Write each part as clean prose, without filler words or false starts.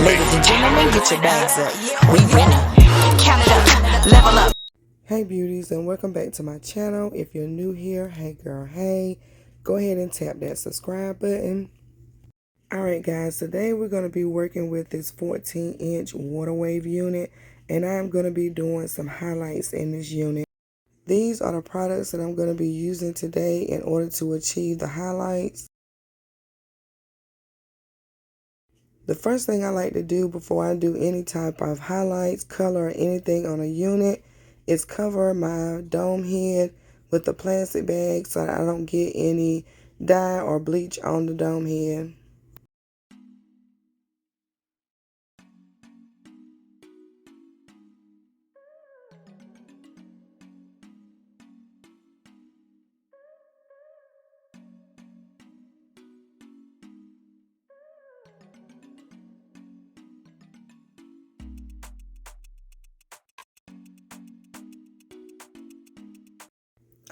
Ladies and gentlemen, get your bags up. We winning. Count it up. Level up. Hey beauties, and welcome back to my channel. If you're new here, hey girl, hey, go ahead and tap that subscribe button. Alright guys, today we're going to be working with this 14-inch water wave unit, and I'm going to be doing some highlights in this unit. These are the products that I'm going to be using today in order to achieve the highlights. The first thing I like to do before I do any type of highlights, color, or anything on a unit is cover my dome head with a plastic bag so that I don't get any dye or bleach on the dome head.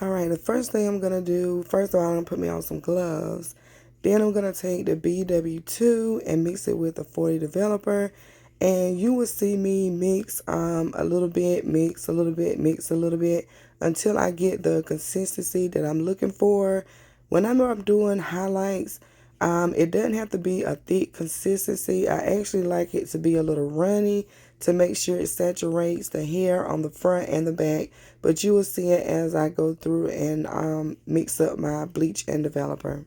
Alright, the first thing I'm going to do, first of all, I'm going to put me on some gloves. Then I'm going to take the BW2 and mix it with a 40 developer. And you will see me mix a little bit, mix a little bit, mix a little bit until I get the consistency that I'm looking for. Whenever I'm doing highlights, it doesn't have to be a thick consistency. I actually like it to be a little runny to make sure it saturates the hair on the front and the back. But you will see it as I go through and mix up my bleach and developer.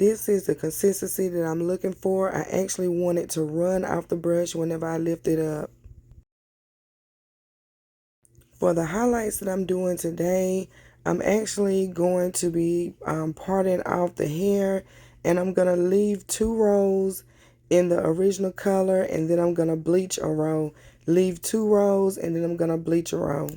This is the consistency that I'm looking for. I actually want it to run off the brush whenever I lift it up. For the highlights that I'm doing today, I'm actually going to be parting off the hair, and I'm going to leave 2 rows in the original color, and then I'm going to bleach a row. Leave 2 rows, and then I'm going to bleach a row.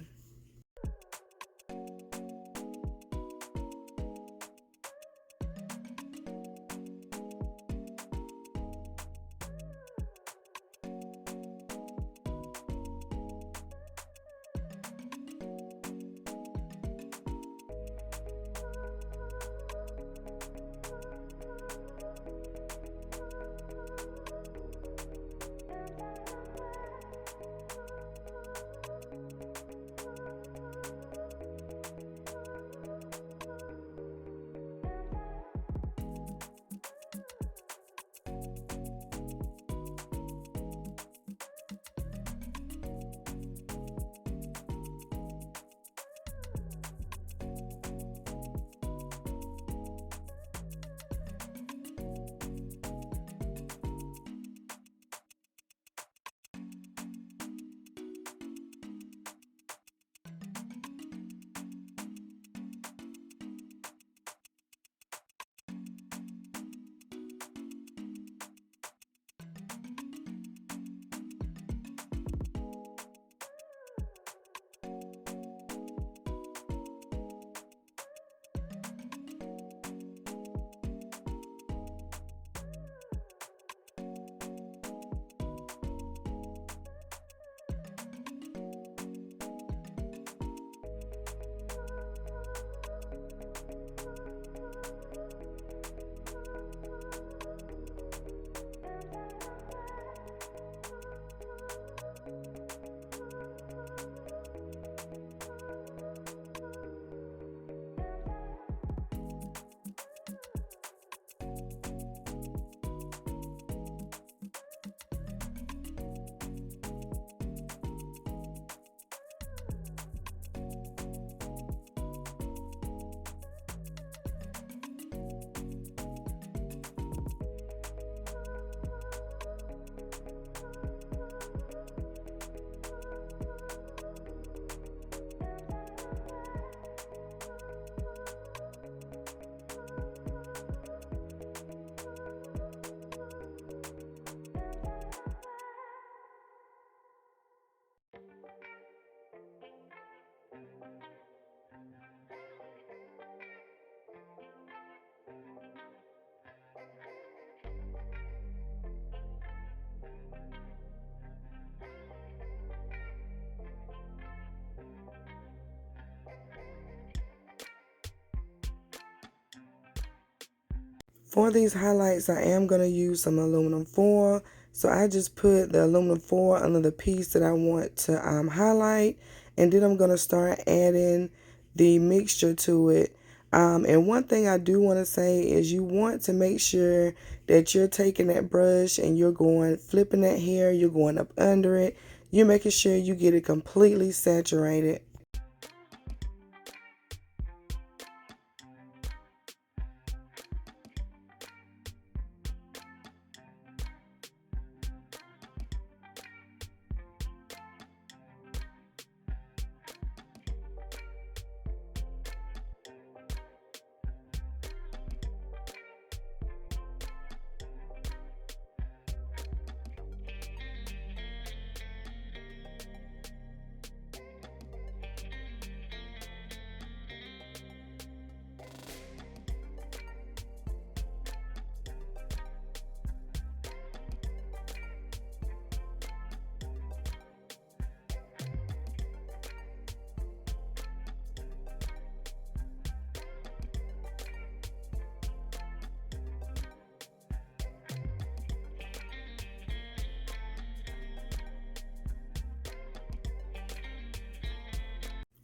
For these highlights, I am going to use some aluminum foil. So I just put the aluminum foil under the piece that I want to highlight. And then I'm going to start adding the mixture to it. And one thing I do want to say is you want to make sure that you're taking that brush and you're flipping that hair, you're going up under it. You're making sure you get it completely saturated.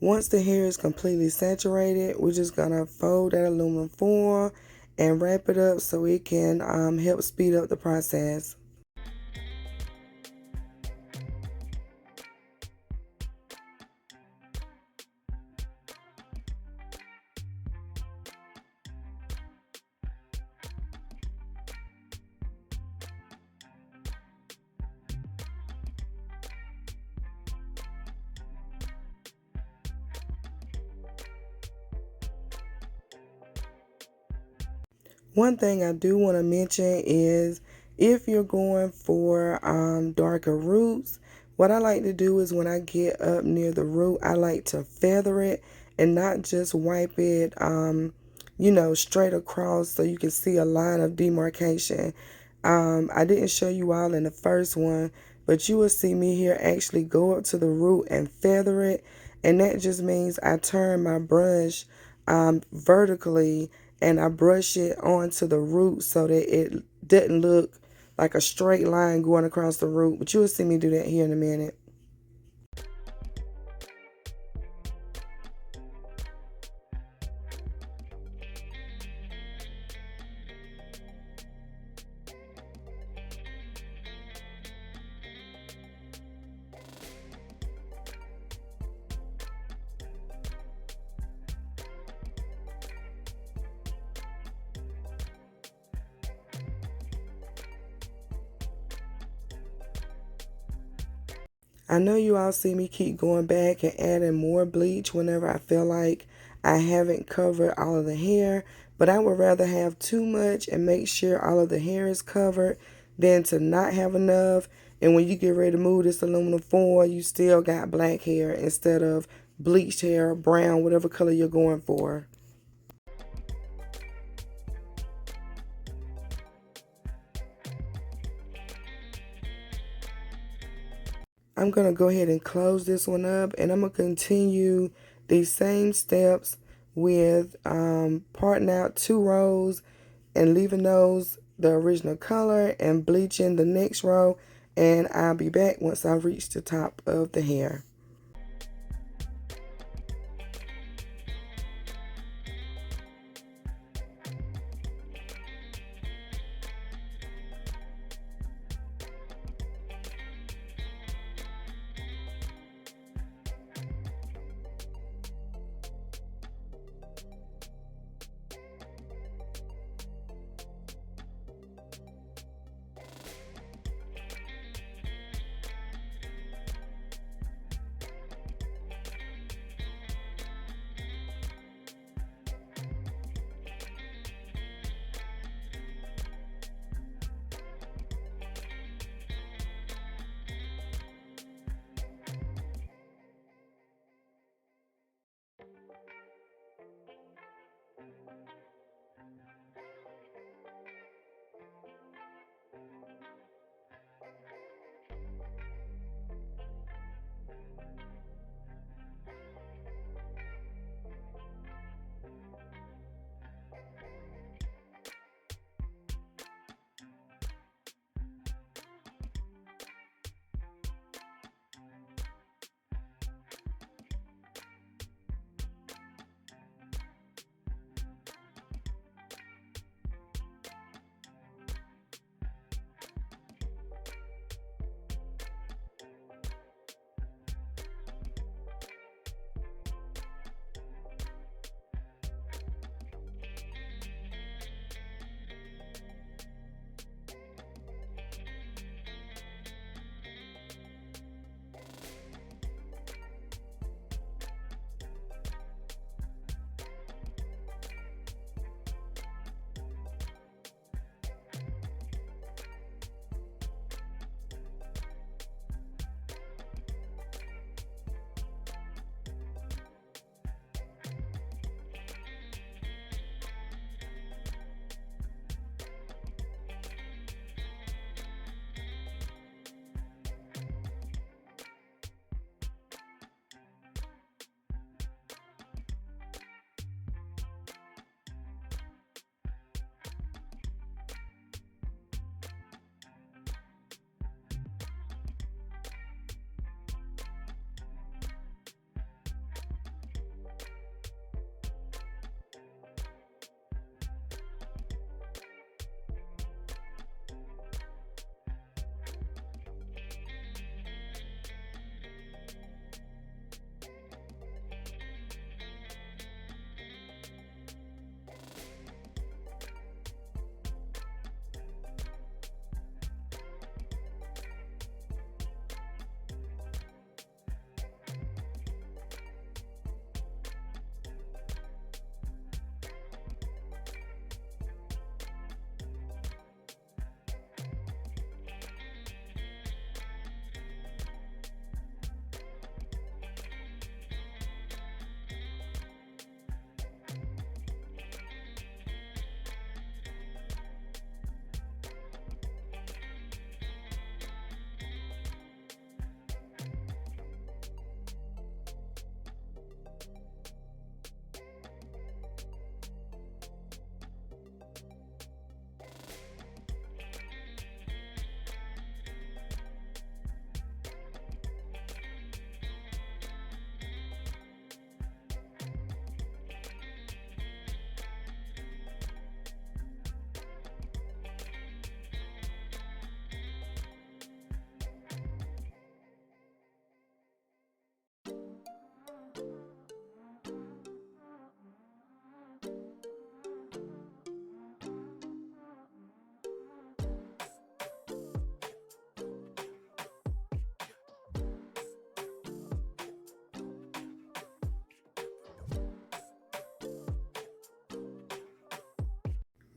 Once the hair is completely saturated, we're just going to fold that aluminum foil and wrap it up so it can help speed up the process. One thing I do want to mention is if you're going for darker roots, what I like to do is when I get up near the root, I like to feather it and not just wipe it, straight across so you can see a line of demarcation. I didn't show you all in the first one, but you will see me here actually go up to the root and feather it. And that just means I turn my brush vertically and I brush it onto the root so that it doesn't look like a straight line going across the root. But you will see me do that here in a minute. I know you all see me keep going back and adding more bleach whenever I feel like I haven't covered all of the hair, but I would rather have too much and make sure all of the hair is covered than to not have enough. And when you get ready to move this aluminum foil, you still got black hair instead of bleached hair, brown, whatever color you're going for. I'm going to go ahead and close this one up, and I'm going to continue these same steps with parting out 2 rows and leaving those the original color and bleaching the next row, and I'll be back once I reach the top of the hair.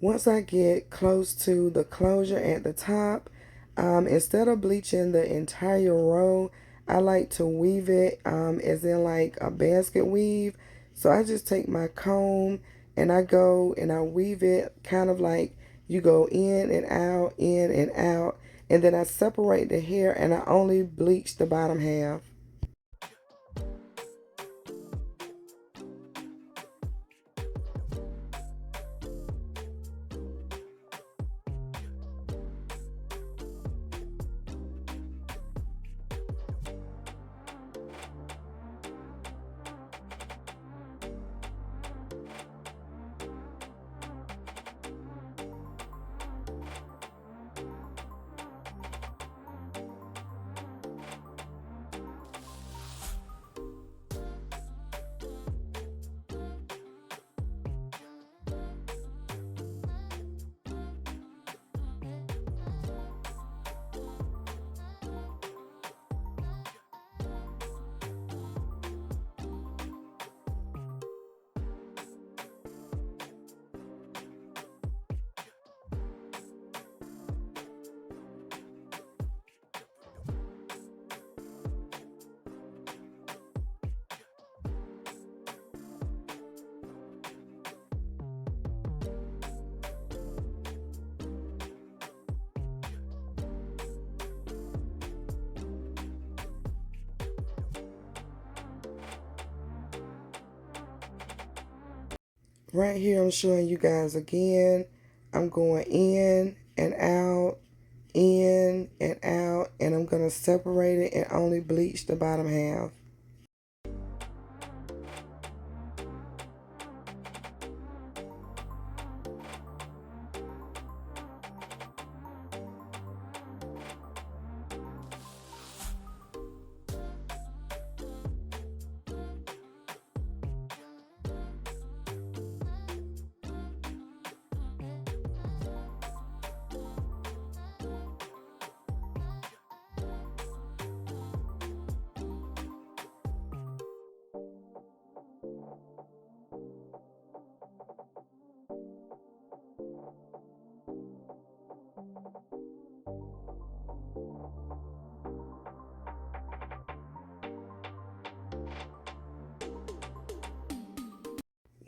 Once I get close to the closure at the top, instead of bleaching the entire row, I like to weave it as in like a basket weave. So I just take my comb and I go and I weave it kind of like you go in and out, and then I separate the hair and I only bleach the bottom half. Right here, I'm showing you guys again. I'm going in and out, and I'm going to separate it and only bleach the bottom half.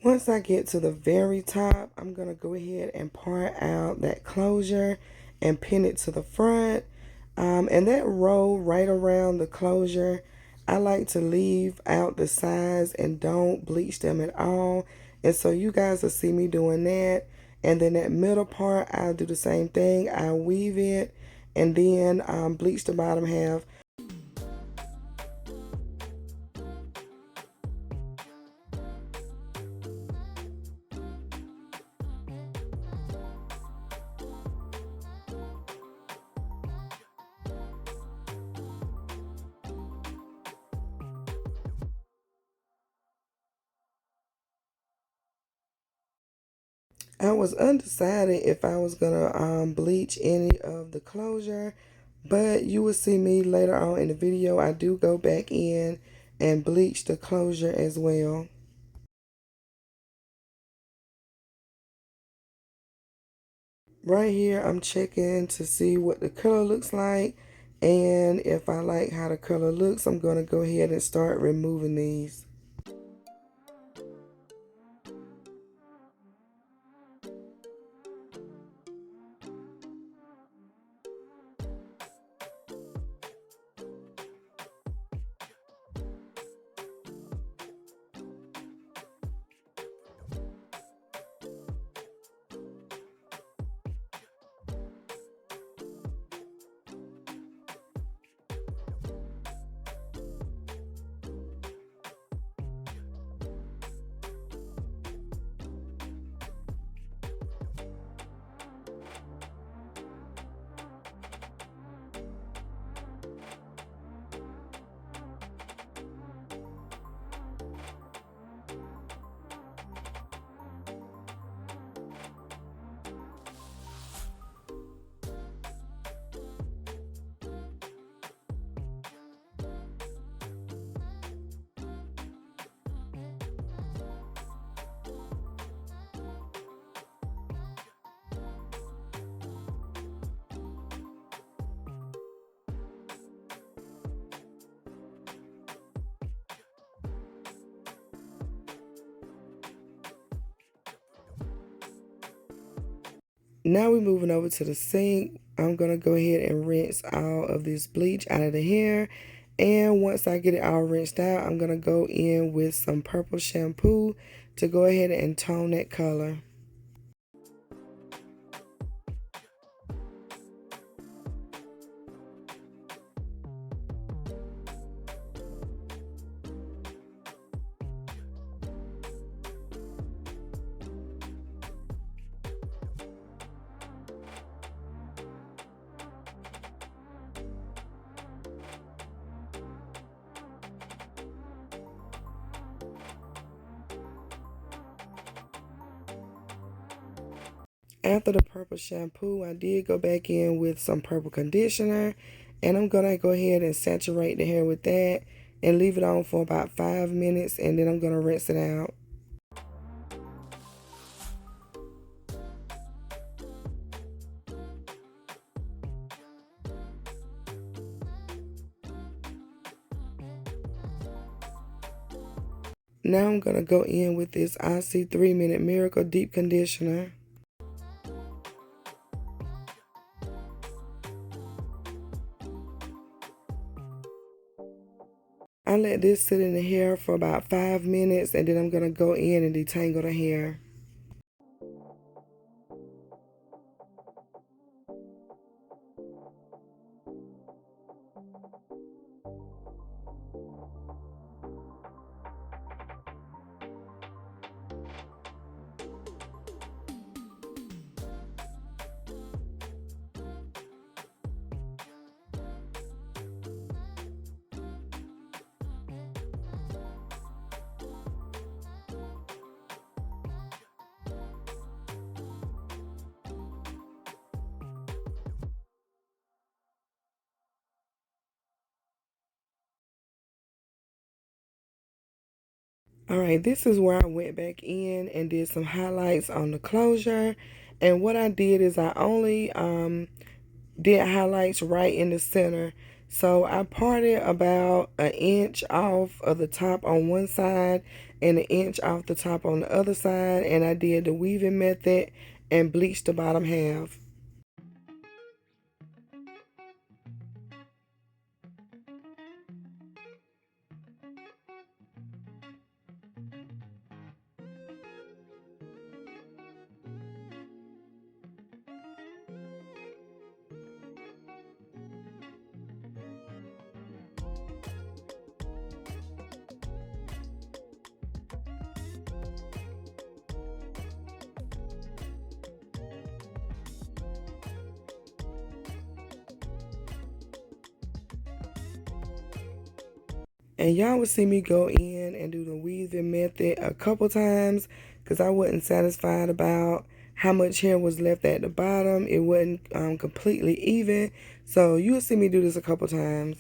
Once I get to the very top, I'm going to go ahead and part out that closure and pin it to the front. And that row right around the closure, I like to leave out the sides and don't bleach them at all. And so you guys will see me doing that. And then that middle part, I'll do the same thing. I'll weave it and then bleach the bottom half. I was undecided if I was gonna bleach any of the closure, but you will see me later on in the video. I do go back in and bleach the closure as well. Right here, I'm checking to see what the color looks like, and if I like how the color looks, I'm gonna go ahead and start removing these. Now we're moving over to the sink. I'm going to go ahead and rinse all of this bleach out of the hair. And once I get it all rinsed out, I'm going to go in with some purple shampoo to go ahead and tone that color. After the purple shampoo, I did go back in with some purple conditioner, and I'm going to go ahead and saturate the hair with that and leave it on for about 5 minutes, and then I'm going to rinse it out. Now I'm going to go in with this IC 3-Minute Miracle Deep Conditioner. I let this sit in the hair for about 5 minutes, and then I'm going to go in and detangle the hair. Alright, this is where I went back in and did some highlights on the closure. And what I did is I only did highlights right in the center. So I parted about 1 inch off of the top on one side and 1 inch off the top on the other side. And I did the weaving method and bleached the bottom half. And y'all would see me go in and do the weaving method a couple times because I wasn't satisfied about how much hair was left at the bottom. It wasn't completely even. So you'll see me do this a couple times.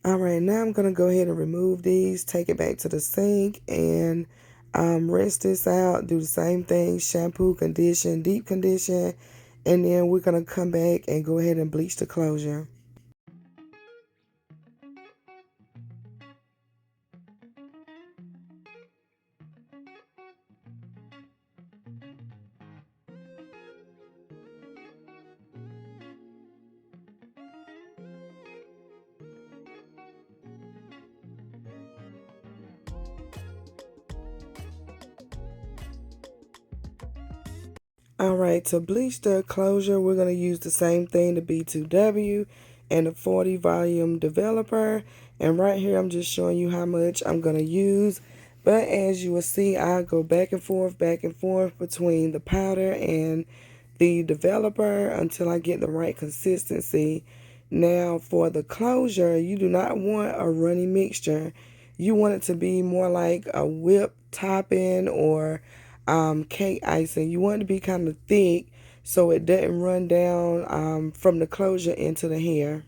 Alright, now I'm going to go ahead and remove these, take it back to the sink, and rinse this out. Do the same thing, shampoo, condition, deep condition, and then we're going to come back and go ahead and bleach the closure. Alright, to bleach the closure, we're going to use the same thing, the B2W and the 40 volume developer. And right here, I'm just showing you how much I'm going to use. But as you will see, I go back and forth between the powder and the developer until I get the right consistency. Now, for the closure, you do not want a runny mixture. You want it to be more like a whipped topping or cake icing. You want it to be kind of thick so it doesn't run down from the closure into the hair.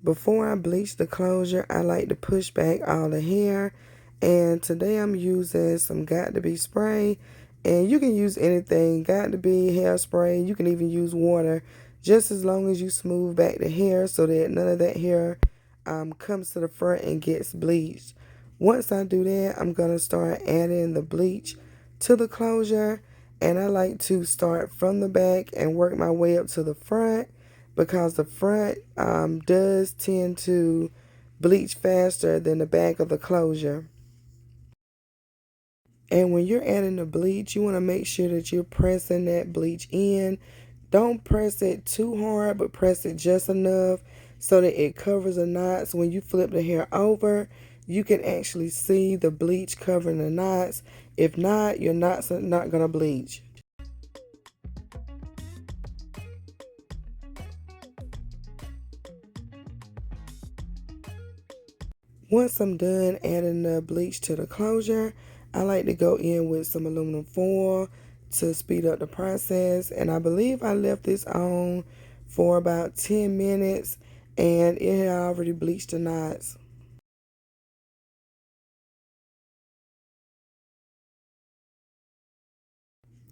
Before I bleach the closure, I like to push back all the hair. And today I'm using some Got to Be spray. And you can use anything, Got to Be hairspray. You can even use water, just as long as you smooth back the hair so that none of that hair comes to the front and gets bleached. Once I do that, I'm going to start adding the bleach to the closure. And I like to start from the back and work my way up to the front, because the front does tend to bleach faster than the back of the closure. And when you're adding the bleach, you want to make sure that you're pressing that bleach in. Don't press it too hard, but press it just enough so that it covers the knots. When you flip the hair over, you can actually see the bleach covering the knots. If not, your knots are not going to bleach. Once I'm done adding the bleach to the closure, I like to go in with some aluminum foil to speed up the process. And I believe I left this on for about 10 minutes and it had already bleached the knots.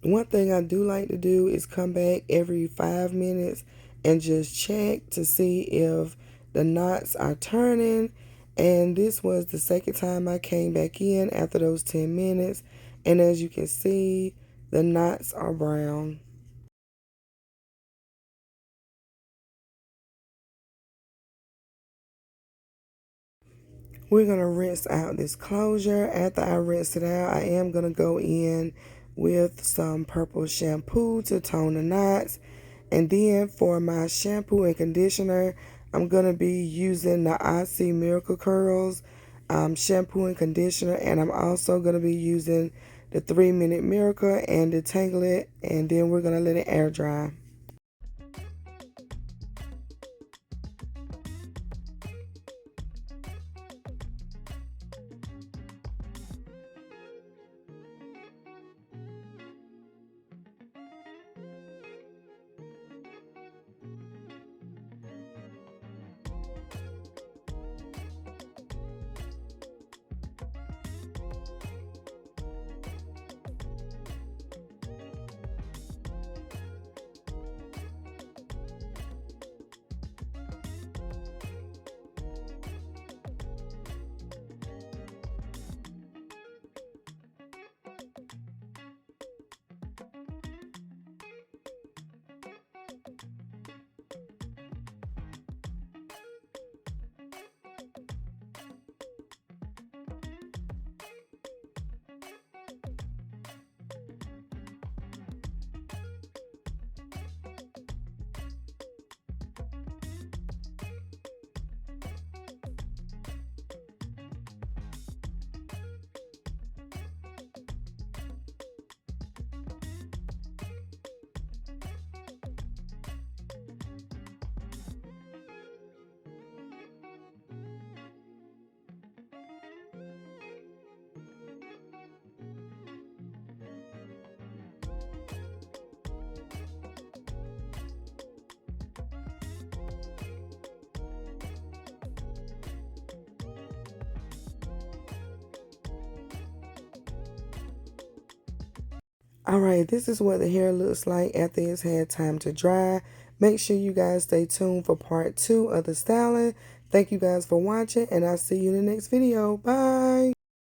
One thing I do like to do is come back every 5 minutes and just check to see if the knots are turning. And this was the second time I came back in after those 10 minutes. And as you can see, the knots are brown. We're going to rinse out this closure. After I rinse it out, I am going to go in with some purple shampoo to tone the knots. And then for my shampoo and conditioner, I'm going to be using the Aussie Miracle Curls shampoo and conditioner. And I'm also going to be using the 3-Minute Miracle and detangle it. And then we're going to let it air dry. Alright, this is what the hair looks like after it's had time to dry. Make sure you guys stay tuned for part 2 of the styling. Thank you guys for watching, and I'll see you in the next video. Bye!